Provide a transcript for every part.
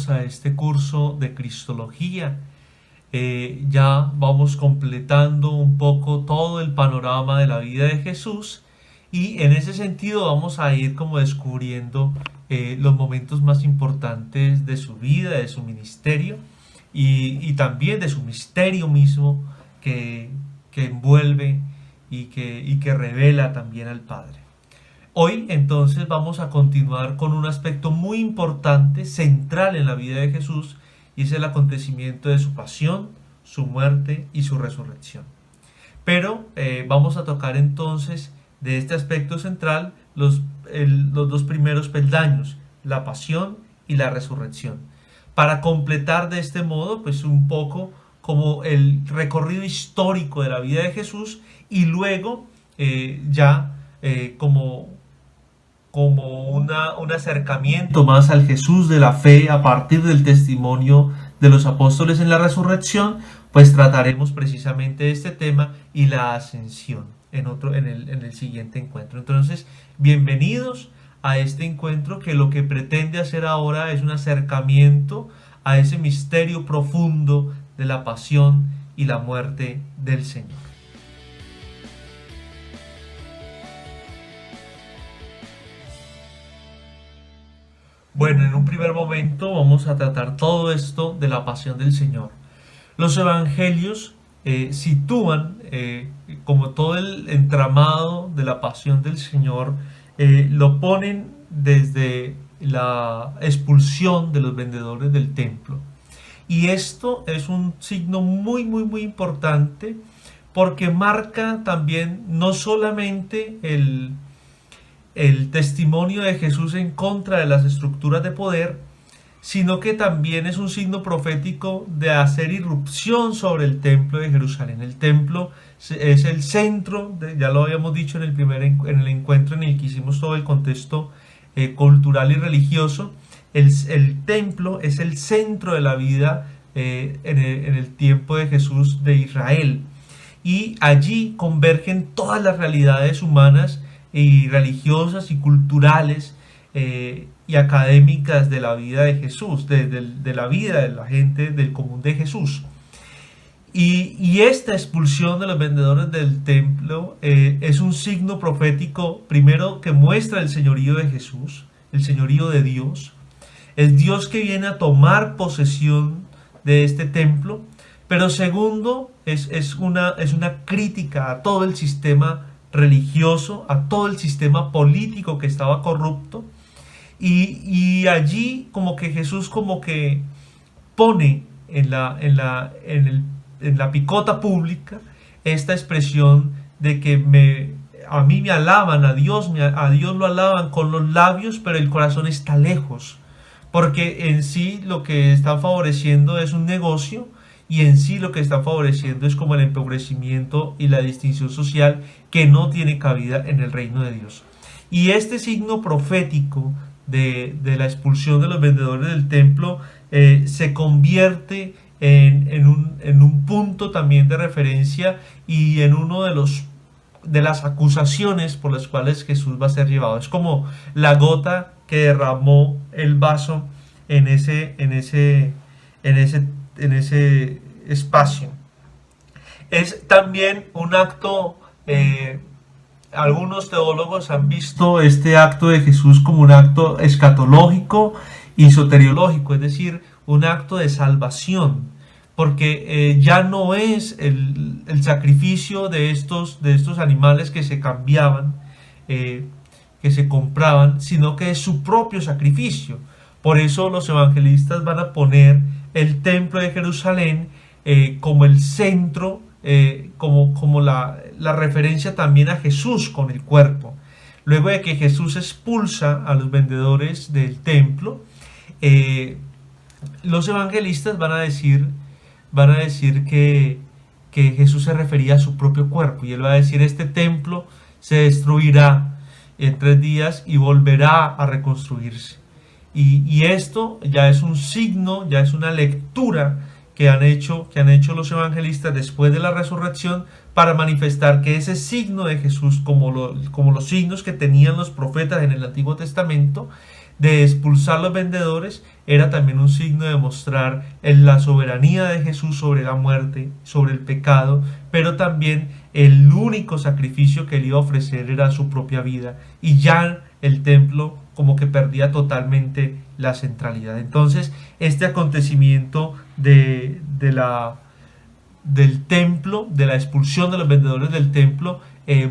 bienvenidos a este curso de Cristología. Ya vamos completando un poco todo el panorama de la vida de Jesús y en ese sentido vamos a ir como descubriendo los momentos más importantes de su vida, de su ministerio y también de su misterio mismo que envuelve y que revela también al Padre. Hoy entonces vamos a continuar con un aspecto muy importante, central en la vida de Jesús, y es el acontecimiento de su pasión, su muerte y su resurrección. Pero vamos a tocar entonces de este aspecto central los dos primeros peldaños, la pasión y la resurrección, para completar de este modo pues un poco como el recorrido histórico de la vida de Jesús y luego como un acercamiento más al Jesús de la fe a partir del testimonio de los apóstoles en la resurrección, pues trataremos precisamente este tema y la ascensión en el siguiente encuentro. Entonces, bienvenidos a este encuentro que lo que pretende hacer ahora es un acercamiento a ese misterio profundo de la pasión y la muerte del Señor. Bueno, en un primer momento vamos a tratar todo esto de la pasión del Señor. Los evangelios sitúan como todo el entramado de la pasión del Señor, lo ponen desde la expulsión de los vendedores del templo. Y esto es un signo muy importante porque marca también no solamente el testimonio de Jesús en contra de las estructuras de poder, sino que también es un signo profético de hacer irrupción sobre el templo de Jerusalén. El templo es el centro, ya lo habíamos dicho en el encuentro en el que hicimos todo el contexto cultural y religioso. El templo es el centro de la vida en el tiempo de Jesús de Israel. Y allí convergen todas las realidades humanas y religiosas y culturales y académicas de la vida de Jesús, de la vida de la gente del común de Jesús. Y esta expulsión de los vendedores del templo es un signo profético, primero, que muestra el señorío de Jesús, el señorío de Dios. Es Dios que viene a tomar posesión de este templo, pero segundo, es una crítica a todo el sistema religioso, a todo el sistema político que estaba corrupto, y allí como que Jesús como que pone en la picota pública esta expresión de que a mí me alaban, a Dios lo alaban con los labios, pero el corazón está lejos, porque en sí lo que están favoreciendo es un negocio, y en sí lo que está favoreciendo es como el empobrecimiento y la distinción social que no tiene cabida en el reino de Dios. Y este signo profético de la expulsión de los vendedores del templo se convierte en un punto también de referencia y en uno de las acusaciones por las cuales Jesús va a ser llevado. Es como la gota que derramó el vaso en ese espacio. Es también un acto, algunos teólogos han visto este acto de Jesús como un acto escatológico y soteriológico, es decir, un acto de salvación, porque ya no es el sacrificio de estos animales que se cambiaban, que se compraban, sino que es su propio sacrificio. Por eso los evangelistas van a poner el templo de Jerusalén como el centro, como la referencia también a Jesús con el cuerpo. Luego de que Jesús expulsa a los vendedores del templo, los evangelistas van a decir que Jesús se refería a su propio cuerpo, y él va a decir: este templo se destruirá en 3 días y volverá a reconstruirse. Y esto ya es un signo, ya es una lectura que han hecho los evangelistas después de la resurrección para manifestar que ese signo de Jesús, como los signos que tenían los profetas en el Antiguo Testamento, de expulsar los vendedores era también un signo de mostrar la soberanía de Jesús sobre la muerte, sobre el pecado, pero también el único sacrificio que él iba a ofrecer era su propia vida, y ya el templo como que perdía totalmente la centralidad. Entonces este acontecimiento del templo, de la expulsión de los vendedores del templo,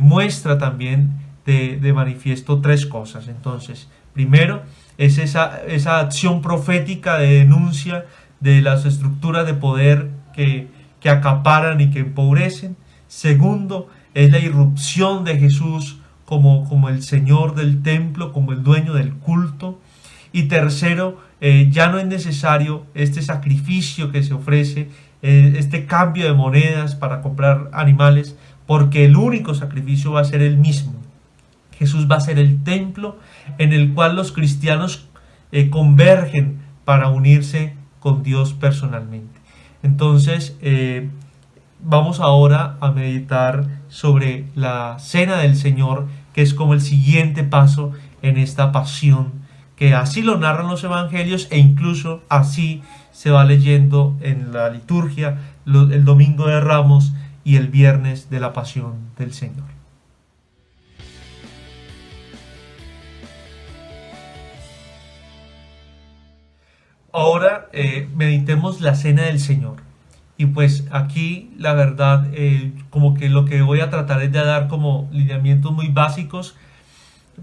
muestra también de manifiesto tres cosas. Entonces, primero es esa acción profética de denuncia de las estructuras de poder que acaparan y que empobrecen. Segundo, es la irrupción de Jesús como el Señor del templo, como el dueño del culto. Y tercero, ya no es necesario este sacrificio que se ofrece, este cambio de monedas para comprar animales, porque el único sacrificio va a ser el mismo. Jesús va a ser el templo en el cual los cristianos convergen para unirse con Dios personalmente. Entonces, vamos ahora a meditar sobre la cena del Señor, que es como el siguiente paso en esta pasión, que así lo narran los evangelios e incluso así se va leyendo en la liturgia el domingo de Ramos y el viernes de la pasión del Señor. Ahora meditemos la cena del Señor. Y pues aquí la verdad, como que lo que voy a tratar es de dar como lineamientos muy básicos,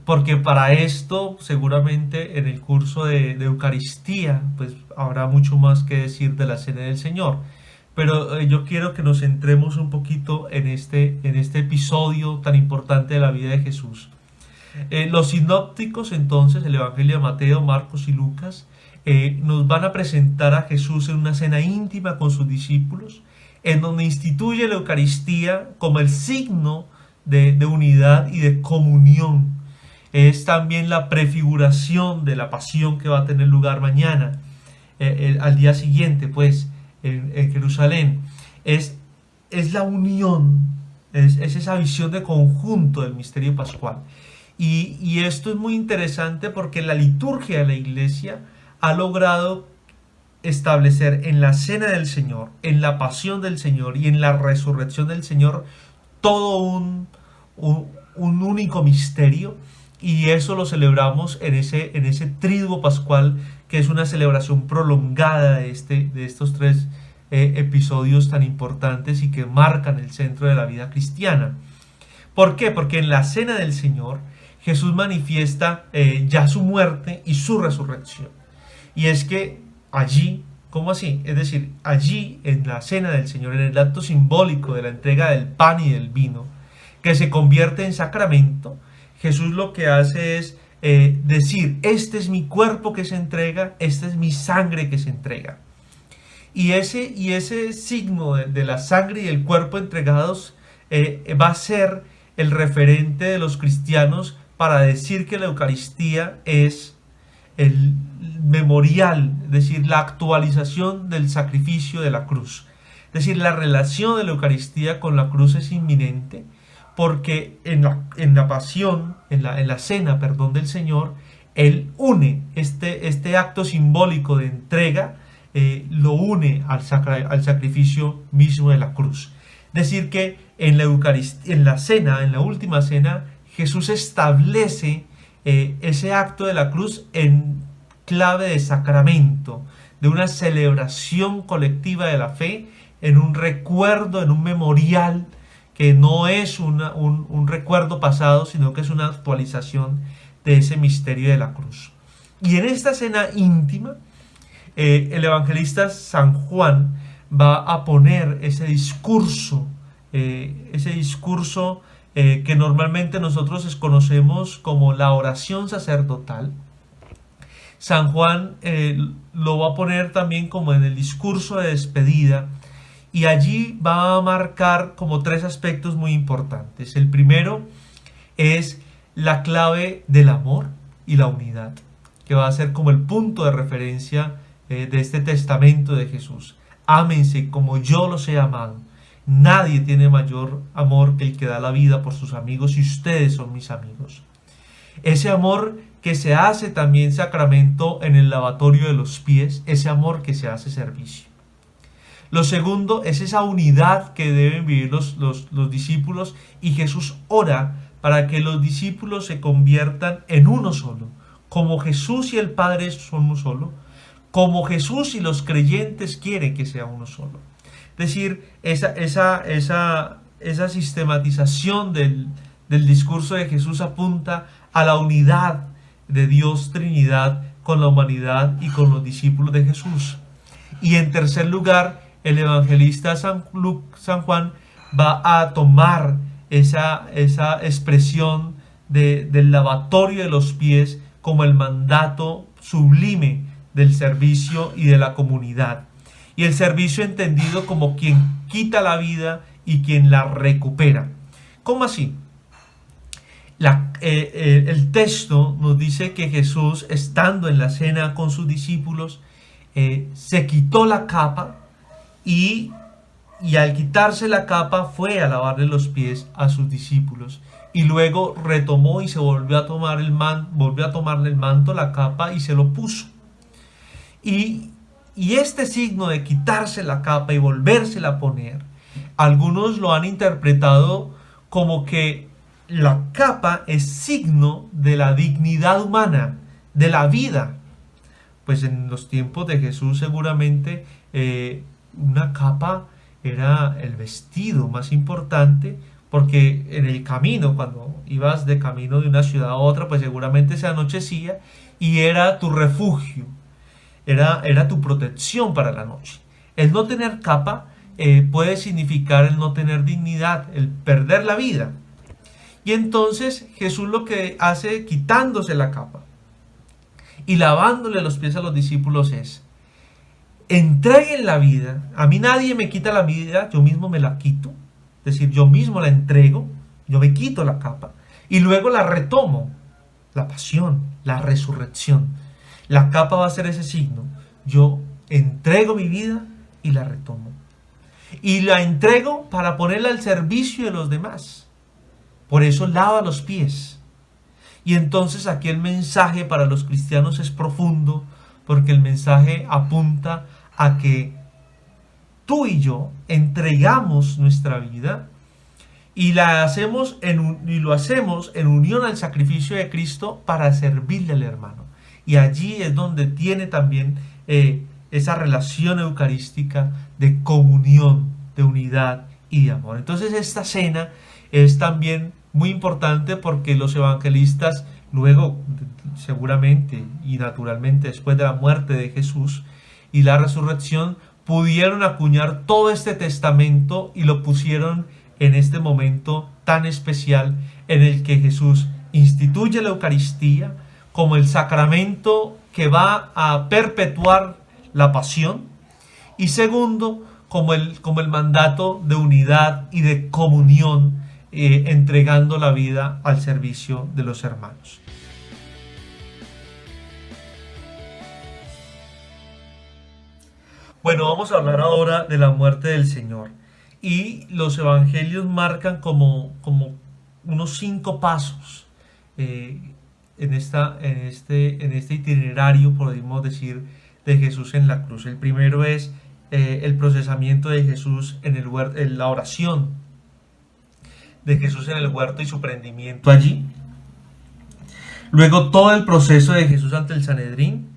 porque para esto seguramente en el curso de Eucaristía pues habrá mucho más que decir de la cena del Señor. Pero yo quiero que nos centremos un poquito en este episodio tan importante de la vida de Jesús. Los sinópticos entonces, el Evangelio de Mateo, Marcos y Lucas, nos van a presentar a Jesús en una cena íntima con sus discípulos, en donde instituye la Eucaristía como el signo de unidad y de comunión. Es también la prefiguración de la pasión que va a tener lugar mañana, al día siguiente, pues, en Jerusalén. Es la unión, es esa visión de conjunto del misterio pascual. Y esto es muy interesante porque la liturgia de la Iglesia ha logrado establecer en la cena del Señor, en la pasión del Señor y en la resurrección del Señor todo un único misterio, y eso lo celebramos en ese triduo pascual, que es una celebración prolongada de estos tres episodios tan importantes y que marcan el centro de la vida cristiana. ¿Por qué? Porque en la cena del Señor Jesús manifiesta ya su muerte y su resurrección. Y es que allí, ¿cómo así? Es decir, allí en la cena del Señor, en el acto simbólico de la entrega del pan y del vino, que se convierte en sacramento, Jesús lo que hace es decir, este es mi cuerpo que se entrega, esta es mi sangre que se entrega. Y ese signo de la sangre y el cuerpo entregados va a ser el referente de los cristianos para decir que la Eucaristía es el memorial, es decir, la actualización del sacrificio de la cruz. Es decir, la relación de la Eucaristía con la cruz es inminente, porque en la pasión, en la cena, perdón, del Señor, Él une este acto simbólico de entrega, lo une al sacrificio mismo de la cruz. Es decir, que en la Eucaristía, en la cena, en la última cena, Jesús establece ese acto de la cruz en clave de sacramento, de una celebración colectiva de la fe, en un recuerdo, en un memorial, que no es un recuerdo pasado, sino que es una actualización de ese misterio de la cruz. Y en esta cena íntima, el evangelista San Juan va a poner ese discurso que normalmente nosotros conocemos como la oración sacerdotal. San Juan lo va a poner también como en el discurso de despedida, y allí va a marcar como tres aspectos muy importantes. El primero es la clave del amor y la unidad, que va a ser como el punto de referencia de este testamento de Jesús. Ámense como yo los he amado. Nadie tiene mayor amor que el que da la vida por sus amigos, y ustedes son mis amigos. Ese amor que se hace también sacramento en el lavatorio de los pies, ese amor que se hace servicio. Lo segundo es esa unidad que deben vivir los discípulos, y Jesús ora para que los discípulos se conviertan en uno solo, como Jesús y el Padre son uno solo, como Jesús y los creyentes quieren que sea uno solo. Es decir, esa sistematización del discurso de Jesús apunta a la unidad de Dios Trinidad con la humanidad y con los discípulos de Jesús. Y en tercer lugar, el evangelista San Juan va a tomar esa expresión del lavatorio de los pies como el mandato sublime del servicio y de la comunidad. Y el servicio entendido como quien quita la vida y quien la recupera. ¿Cómo así? El texto nos dice que Jesús, estando en la cena con sus discípulos, se quitó la capa y al quitarse la capa fue a lavarle los pies a sus discípulos, y luego retomó y se volvió a tomarle el manto, la capa, y se lo puso. Y este signo de quitarse la capa y volvérsela a poner, algunos lo han interpretado como que la capa es signo de la dignidad humana, de la vida. Pues en los tiempos de Jesús seguramente una capa era el vestido más importante, porque en el camino, cuando ibas de camino de una ciudad a otra, pues seguramente se anochecía y era tu refugio, era tu protección para la noche. El no tener capa puede significar el no tener dignidad, el perder la vida. Y entonces Jesús lo que hace, quitándose la capa y lavándole los pies a los discípulos, es: entreguen la vida. A mí nadie me quita la vida, yo mismo me la quito. Es decir, yo mismo la entrego, yo me quito la capa y luego la retomo. La pasión, la resurrección. La capa va a ser ese signo. Yo entrego mi vida y la retomo. Y la entrego para ponerla al servicio de los demás. Por eso lava los pies. Y entonces aquí el mensaje para los cristianos es profundo, porque el mensaje apunta a que tú y yo entregamos nuestra vida y lo hacemos en unión al sacrificio de Cristo para servirle al hermano. Y allí es donde tiene también esa relación eucarística de comunión, de unidad y de amor. Entonces esta cena es también muy importante, porque los evangelistas luego, seguramente y naturalmente después de la muerte de Jesús y la resurrección, pudieron acuñar todo este testamento y lo pusieron en este momento tan especial en el que Jesús instituye la Eucaristía como el sacramento que va a perpetuar la pasión, y segundo, como el mandato de unidad y de comunión, entregando la vida al servicio de los hermanos. Bueno, vamos a hablar ahora de la muerte del Señor. Y los evangelios marcan como unos 5 pasos en este itinerario, podemos decir, de Jesús en la cruz. El primero es el procesamiento de Jesús en el huerto, la oración de Jesús en el huerto y su prendimiento allí. Luego todo el proceso de Jesús ante el Sanedrín.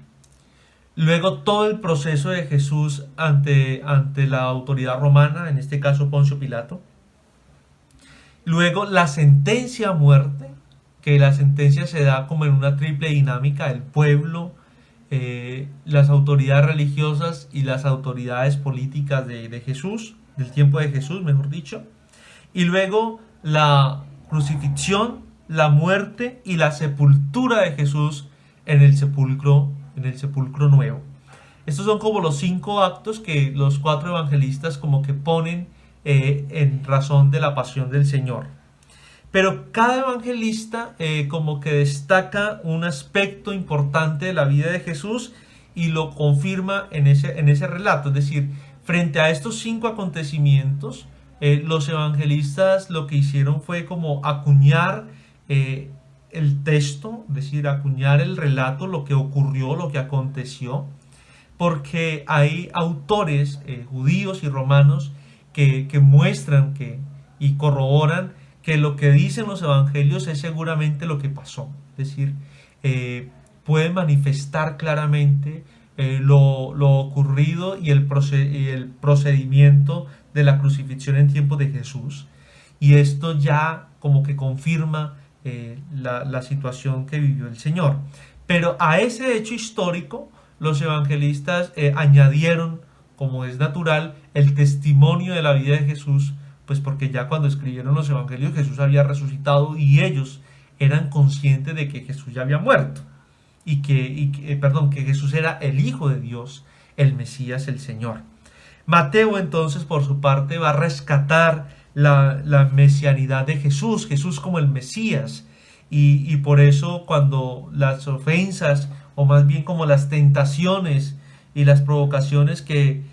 Luego todo el proceso de Jesús ante la autoridad romana, en este caso Poncio Pilato. Luego la sentencia a muerte, que la sentencia se da como en una triple dinámica: el pueblo, las autoridades religiosas y las autoridades políticas de Jesús, del tiempo de Jesús, mejor dicho. Y luego la crucifixión, la muerte y la sepultura de Jesús en el sepulcro nuevo. Estos son como los 5 actos que los 4 evangelistas como que ponen en razón de la pasión del Señor. Pero cada evangelista como que destaca un aspecto importante de la vida de Jesús y lo confirma en ese relato. Es decir, frente a estos 5 acontecimientos, los evangelistas lo que hicieron fue como acuñar el texto, es decir, acuñar el relato, lo que ocurrió, lo que aconteció, porque hay autores judíos y romanos que muestran y corroboran que lo que dicen los evangelios es seguramente lo que pasó. Es decir, pueden manifestar claramente lo ocurrido y el procedimiento de la crucifixión en tiempos de Jesús. Y esto ya como que confirma la situación que vivió el Señor. Pero a ese hecho histórico, los evangelistas añadieron, como es natural, el testimonio de la vida de Jesús, pues porque ya cuando escribieron los evangelios Jesús había resucitado y ellos eran conscientes de que Jesús ya había muerto que Jesús era el Hijo de Dios, el Mesías, el Señor. Mateo entonces por su parte va a rescatar la mesianidad de Jesús, Jesús como el Mesías, y por eso cuando las ofensas, o más bien como las tentaciones y las provocaciones que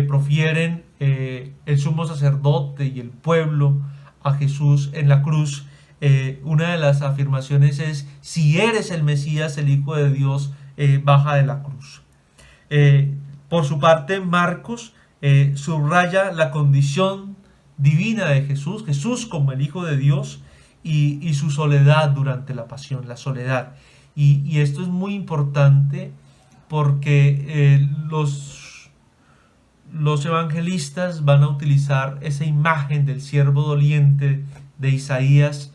profieren el sumo sacerdote y el pueblo a Jesús en la cruz, una de las afirmaciones es: si eres el Mesías, el Hijo de Dios, baja de la cruz. Por su parte, Marcos subraya la condición divina de Jesús, Jesús como el Hijo de Dios, y su soledad durante la pasión, la soledad. Y esto es muy importante porque los evangelistas van a utilizar esa imagen del siervo doliente de Isaías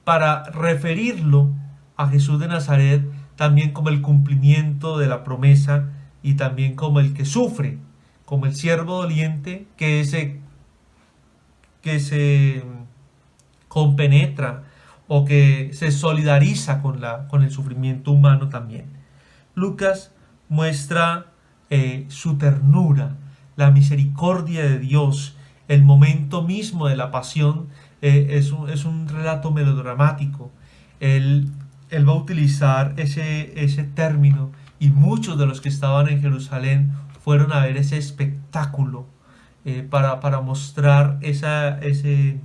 para referirlo a Jesús de Nazaret también como el cumplimiento de la promesa y también como el que sufre, como el siervo doliente que se compenetra o que se solidariza con el sufrimiento humano también. Lucas muestra su ternura, la misericordia de Dios, el momento mismo de la pasión. Es un relato melodramático. Él va a utilizar ese término, y muchos de los que estaban en Jerusalén fueron a ver ese espectáculo para mostrar ese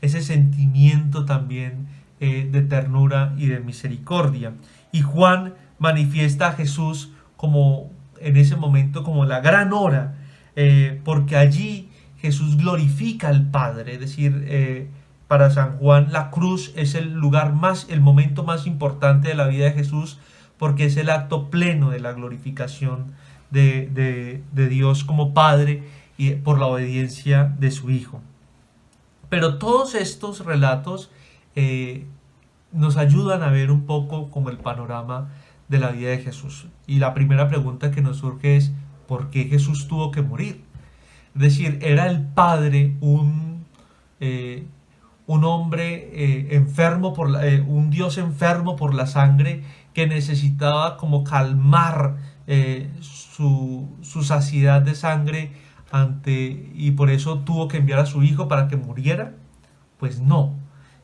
sentimiento también de ternura y de misericordia. Y Juan manifiesta a Jesús como en ese momento como la gran hora, porque allí Jesús glorifica al Padre. Es decir, para San Juan la cruz es el momento más importante de la vida de Jesús, porque es el acto pleno de la glorificación de Dios como Padre y por la obediencia de su Hijo. Pero todos estos relatos nos ayudan a ver un poco como el panorama de la vida de Jesús. Y la primera pregunta que nos surge es: ¿por qué Jesús tuvo que morir? Es decir, ¿era el Padre un hombre enfermo un Dios enfermo por la sangre que necesitaba como calmar su saciedad de sangre y por eso tuvo que enviar a su Hijo para que muriera? Pues no.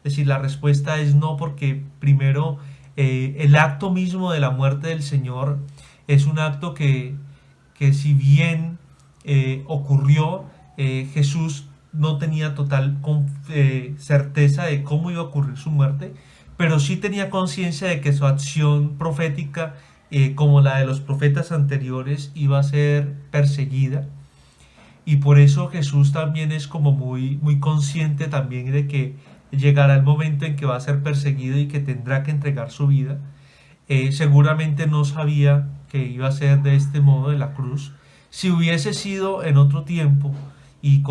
Es decir, la respuesta es no, porque primero el acto mismo de la muerte del Señor es un acto que si bien ocurrió, Jesús no tenía total certeza de cómo iba a ocurrir su muerte, pero sí tenía conciencia de que su acción profética, como la de los profetas anteriores, iba a ser perseguida. Y por eso Jesús también es como muy, muy consciente también de que llegará el momento en que va a ser perseguido y que tendrá que entregar su vida. Seguramente no sabía que iba a ser de este modo, de la cruz. Si hubiese sido en otro tiempo y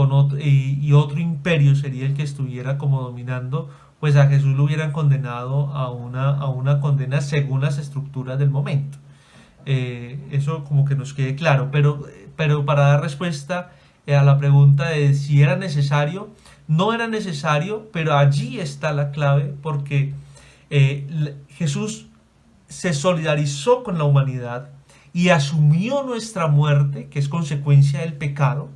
otro imperio sería el que estuviera como dominando, pues a Jesús lo hubieran condenado a una condena según las estructuras del momento. Eso como que nos quede claro, pero para dar respuesta a la pregunta de si era necesario, no era necesario, pero allí está la clave, porque Jesús se solidarizó con la humanidad y asumió nuestra muerte, que es consecuencia del pecado.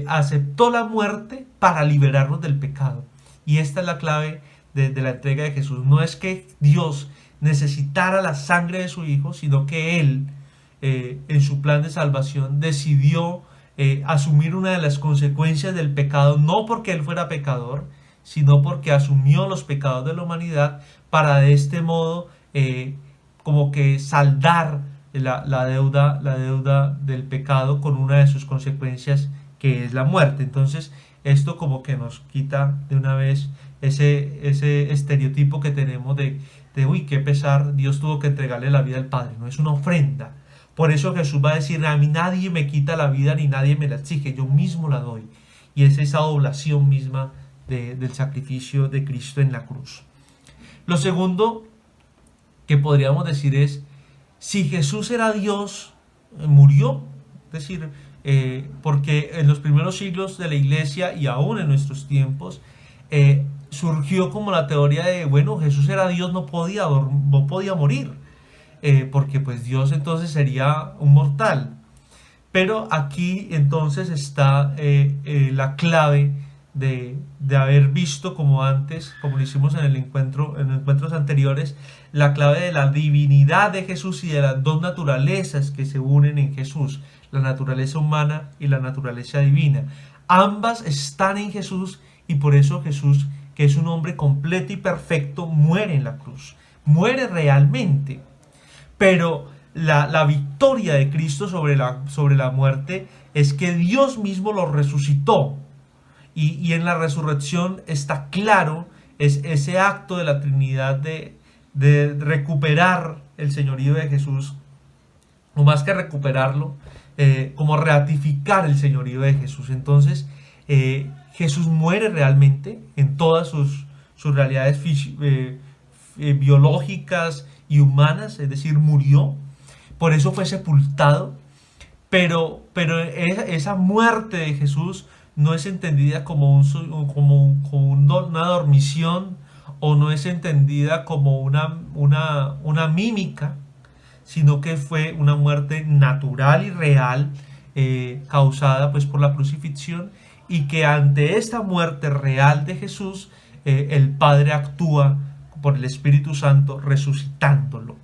Aceptó la muerte para liberarnos del pecado. Y esta es la clave de la entrega de Jesús. No es que Dios necesitara la sangre de su Hijo, sino que Él, en su plan de salvación, decidió asumir una de las consecuencias del pecado, no porque Él fuera pecador, sino porque asumió los pecados de la humanidad para de este modo como que saldar la deuda del pecado con una de sus consecuencias, que es la muerte. Entonces esto como que nos quita de una vez ese estereotipo que tenemos de uy, qué pesar, Dios tuvo que entregarle la vida al Padre. No, es una ofrenda. Por eso Jesús va a decir, a mí nadie me quita la vida ni nadie me la exige, yo mismo la doy. Y es esa oblación misma del sacrificio de Cristo en la cruz. Lo segundo que podríamos decir es, si Jesús era Dios, murió. Es decir, porque en los primeros siglos de la iglesia y aún en nuestros tiempos, surgió como la teoría de, bueno, Jesús era Dios, no podía morir, porque pues Dios entonces sería un mortal. Pero aquí entonces está la clave de haber visto como antes, como lo hicimos en encuentros anteriores, la clave de la divinidad de Jesús y de las dos naturalezas que se unen en Jesús, la naturaleza humana y la naturaleza divina. Ambas están en Jesús y por eso Jesús, que es un hombre completo y perfecto, muere en la cruz, muere realmente. Pero la victoria de Cristo sobre la muerte es que Dios mismo lo resucitó. Y en la resurrección está claro ese acto de la Trinidad de recuperar el señorío de Jesús, o más que recuperarlo, como ratificar el señorío de Jesús. Entonces, Jesús muere realmente en todas sus realidades biológicas y humanas, es decir, murió. Por eso fue sepultado. Pero esa muerte de Jesús no es entendida como una dormición, o no es entendida como una mímica, sino que fue una muerte natural y real, causada pues por la crucifixión, y que ante esta muerte real de Jesús, el Padre actúa por el Espíritu Santo resucitándolo.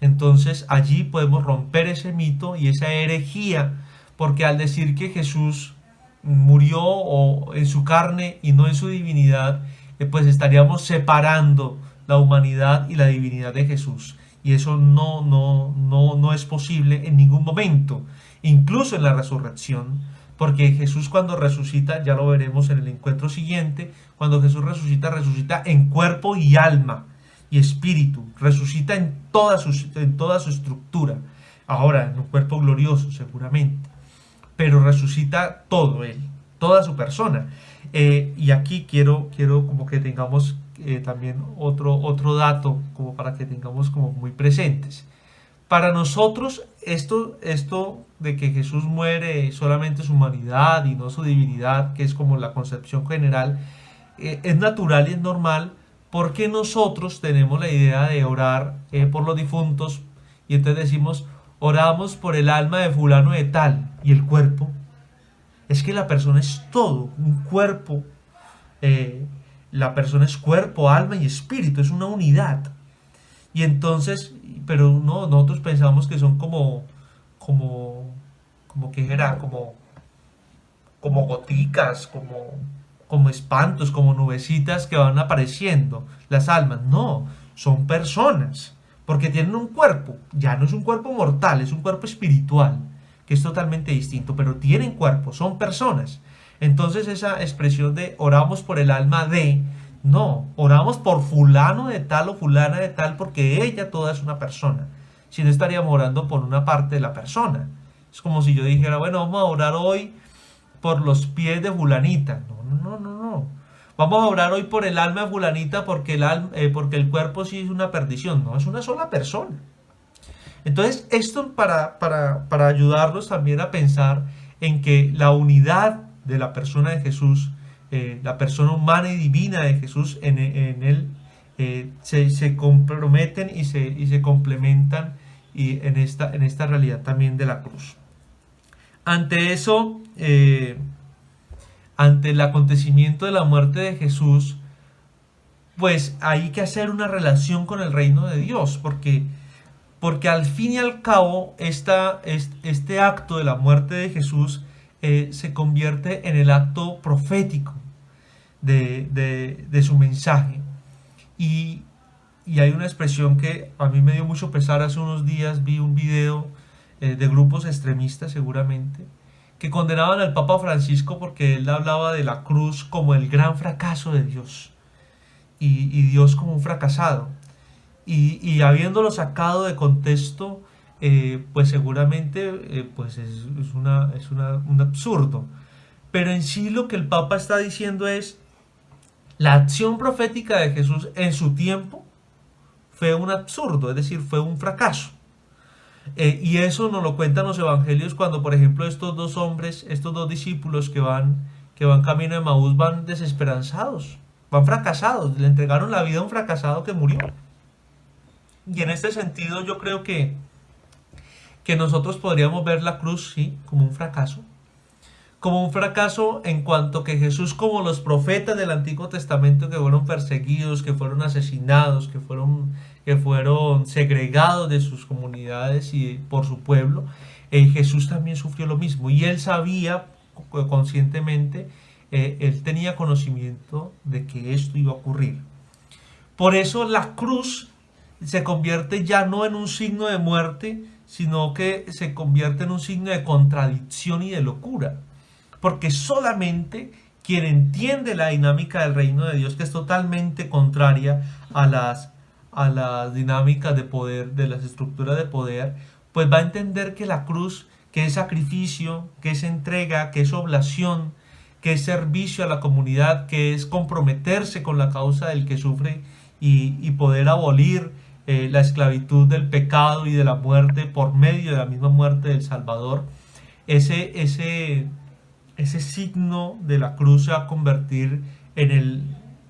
Entonces allí podemos romper ese mito y esa herejía, porque al decir que Jesús murió en su carne y no en su divinidad, pues estaríamos separando la humanidad y la divinidad de Jesús. Y eso no es posible en ningún momento, incluso en la resurrección, porque Jesús cuando resucita, ya lo veremos en el encuentro siguiente, cuando Jesús resucita en cuerpo y alma y espíritu, resucita en toda su estructura, ahora en un cuerpo glorioso seguramente, pero resucita todo él, toda su persona. Y aquí quiero como que tengamos también otro dato, como para que tengamos como muy presentes. Para nosotros esto de que Jesús muere solamente su humanidad y no su divinidad, que es como la concepción general, es natural y es normal, porque nosotros tenemos la idea de orar por los difuntos, y entonces decimos, oramos por el alma de fulano de tal, y el cuerpo. Es que la persona es todo, un cuerpo. La persona es cuerpo, alma y espíritu, es una unidad. Y entonces, pero no, nosotros pensamos que son como que era, como goticas, como espantos, como nubecitas que van apareciendo, las almas. No, son personas, porque tienen un cuerpo, ya no es un cuerpo mortal, es un cuerpo espiritual, que es totalmente distinto, pero tienen cuerpo, son personas. Entonces esa expresión de oramos por el alma de, no, oramos por fulano de tal o fulana de tal, porque ella toda es una persona. Si no, estaríamos orando por una parte de la persona. Es como si yo dijera, bueno, vamos a orar hoy por los pies de fulanita. No. Vamos a orar hoy por el alma de fulanita porque el cuerpo sí es una perdición. No, es una sola persona. Entonces, esto para ayudarlos también a pensar en que la unidad de la persona de Jesús, la persona humana y divina de Jesús, en él se comprometen y se complementan, y en esta realidad también de la cruz. Ante eso, ante el acontecimiento de la muerte de Jesús, pues hay que hacer una relación con el reino de Dios, porque al fin y al cabo este acto de la muerte de Jesús se convierte en el acto profético de su mensaje. Y, y hay una expresión que a mí me dio mucho pesar. Hace unos días vi un video de grupos extremistas seguramente, que condenaban al Papa Francisco porque él hablaba de la cruz como el gran fracaso de Dios y Dios como un fracasado. Y habiéndolo sacado de contexto, pues seguramente pues un absurdo. Pero en sí lo que el Papa está diciendo es: la acción profética de Jesús en su tiempo fue un absurdo, es decir, fue un fracaso. Y eso nos lo cuentan los evangelios cuando, por ejemplo, estos dos hombres, estos dos discípulos que van camino de Maús, van desesperanzados, van fracasados, le entregaron la vida a un fracasado que murió. Y en este sentido yo creo que nosotros podríamos ver la cruz, sí, como un fracaso en cuanto que Jesús, como los profetas del Antiguo Testamento que fueron perseguidos, que fueron asesinados, que fueron segregados de sus comunidades y por su pueblo, Jesús también sufrió lo mismo. Y él sabía conscientemente, él tenía conocimiento de que esto iba a ocurrir. Por eso la cruz se convierte ya no en un signo de muerte, sino que se convierte en un signo de contradicción y de locura. Porque solamente quien entiende la dinámica del reino de Dios, que es totalmente contraria a las dinámicas de poder, de las estructuras de poder, pues va a entender que la cruz, que es sacrificio, que es entrega, que es oblación, que es servicio a la comunidad, que es comprometerse con la causa del que sufre y poder abolir la esclavitud del pecado y de la muerte por medio de la misma muerte del Salvador. Ese signo de la cruz se va a convertir en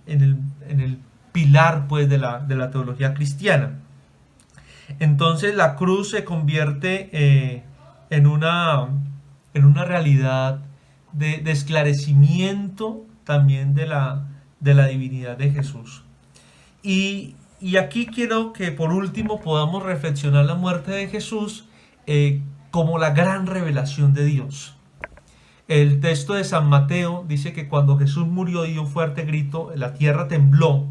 el pilar, pues, de la teología cristiana. Entonces la cruz se convierte en una realidad de esclarecimiento también de la divinidad de Jesús. Y aquí quiero que por último podamos reflexionar la muerte de Jesús como la gran revelación de Dios. El texto de San Mateo dice que cuando Jesús murió dio un fuerte grito, la tierra tembló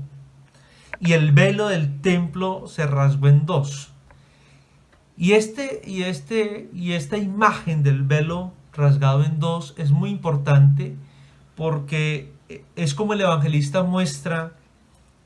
y el velo del templo se rasgó en dos. Y esta imagen del velo rasgado en dos es muy importante porque es como el evangelista muestra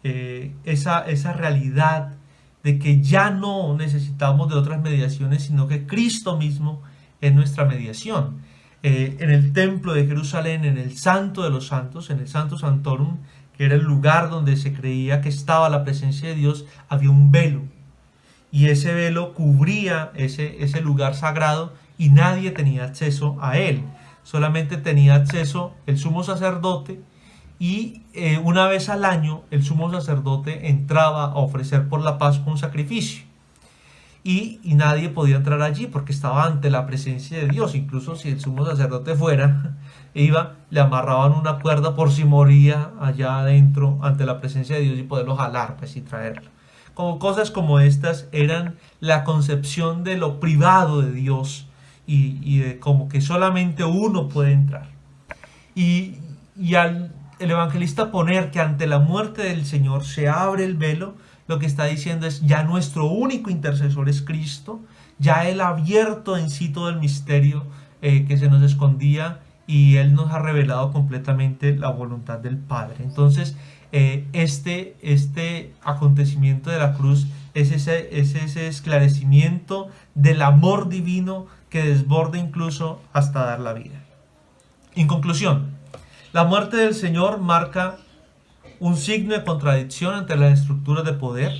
esa realidad de que ya no necesitamos de otras mediaciones, sino que Cristo mismo es nuestra mediación. En el templo de Jerusalén, en el Santo de los Santos, en el Santo Santorum, que era el lugar donde se creía que estaba la presencia de Dios, había un velo. Y ese velo cubría ese lugar sagrado y nadie tenía acceso a él. Solamente tenía acceso el sumo sacerdote y una vez al año el sumo sacerdote entraba a ofrecer por la Pascua un sacrificio. Y nadie podía entrar allí porque estaba ante la presencia de Dios. Incluso si el sumo sacerdote le amarraban una cuerda por si moría allá adentro ante la presencia de Dios y poderlo jalar, pues, y traerlo. Como cosas como estas eran la concepción de lo privado de Dios y de como que solamente uno puede entrar. Y al el evangelista poner que ante la muerte del Señor se abre el velo, lo que está diciendo es: ya nuestro único intercesor es Cristo, ya Él ha abierto en sí todo el misterio que se nos escondía y Él nos ha revelado completamente la voluntad del Padre. Entonces este acontecimiento de la cruz es ese esclarecimiento del amor divino que desborda incluso hasta dar la vida. En conclusión, la muerte del Señor marca un signo de contradicción entre las estructuras de poder.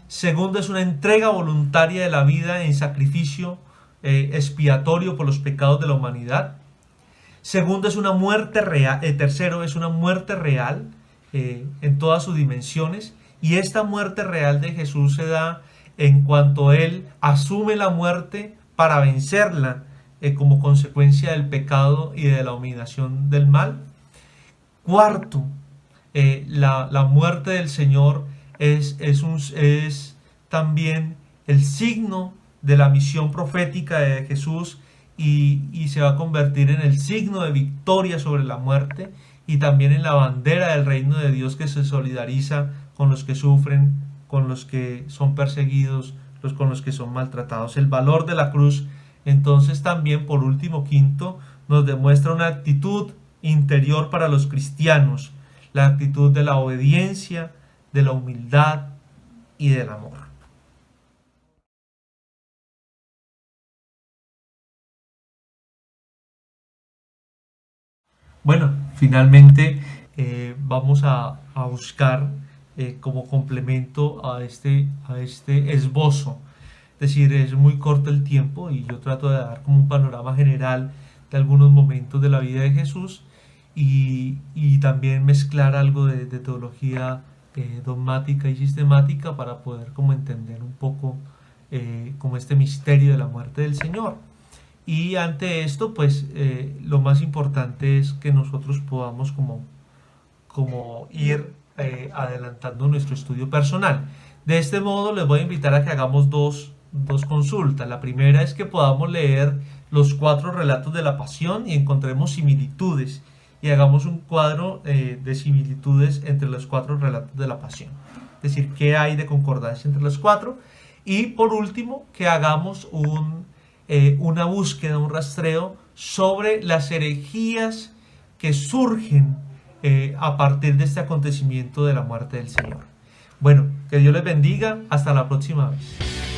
Segundo, es una entrega voluntaria de la vida en sacrificio expiatorio por los pecados de la humanidad. Segundo, es una muerte real. Tercero, es una muerte real en todas sus dimensiones. Y esta muerte real de Jesús se da en cuanto Él asume la muerte para vencerla como consecuencia del pecado y de la dominación del mal. Cuarto, la muerte del Señor es también el signo de la misión profética de Jesús y se va a convertir en el signo de victoria sobre la muerte y también en la bandera del reino de Dios que se solidariza con los que sufren, con los que son perseguidos, con los que son maltratados. El valor de la cruz, entonces, también, por último, quinto, nos demuestra una actitud interior para los cristianos, la actitud de la obediencia, de la humildad y del amor. Bueno, finalmente vamos a buscar como complemento a este esbozo. Es decir, es muy corto el tiempo y yo trato de dar como un panorama general de algunos momentos de la vida de Jesús y también mezclar algo de teología dogmática y sistemática para poder como entender un poco como este misterio de la muerte del Señor. Y ante esto, pues lo más importante es que nosotros podamos como ir adelantando nuestro estudio personal. De este modo les voy a invitar a que hagamos dos consultas. La primera es que podamos leer los 4 relatos de la Pasión y encontremos similitudes y hagamos un cuadro de similitudes entre los 4 relatos de la Pasión. Es decir, qué hay de concordancia entre los 4. Y por último, que hagamos una búsqueda, un rastreo sobre las herejías que surgen a partir de este acontecimiento de la muerte del Señor. Bueno, que Dios les bendiga. Hasta la próxima vez.